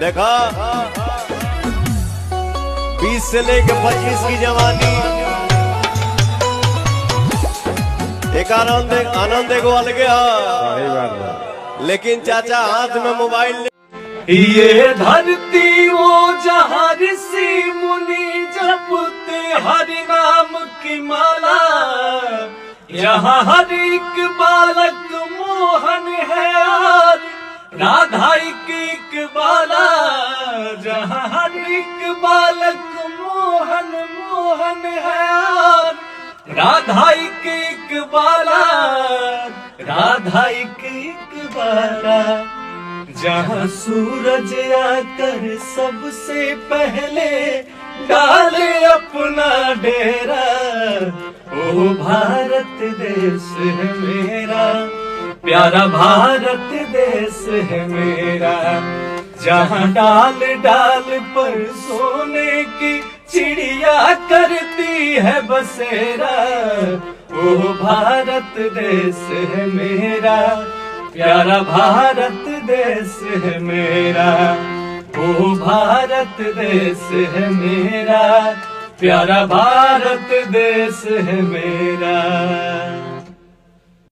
देखा 20 से लेकर 25 की जवानी, एक आनंद देखो अलग है। लेकिन चाचा हाथ में मोबाइल, ये धरती वो जहाँ ऋषि मुनि जपते हरि नाम की माला, यहाँ हर एक बालक मोहन है और राधा एक बाला। जहाँ हर एक बालक मोहन मोहन है और राधा एक बाला, राधा एक बाला। जहाँ सूरज आकर सबसे पहले डाले अपना डेरा, ओ भारत देश है मेरा, प्यारा भारत देश है मेरा। जहाँ डाल डाल पर सोने की चिड़िया करती है बसेरा, ओ भारत देश है मेरा, प्यारा भारत देश है मेरा। ओ भारत देश है मेरा, प्यारा भारत देश है मेरा।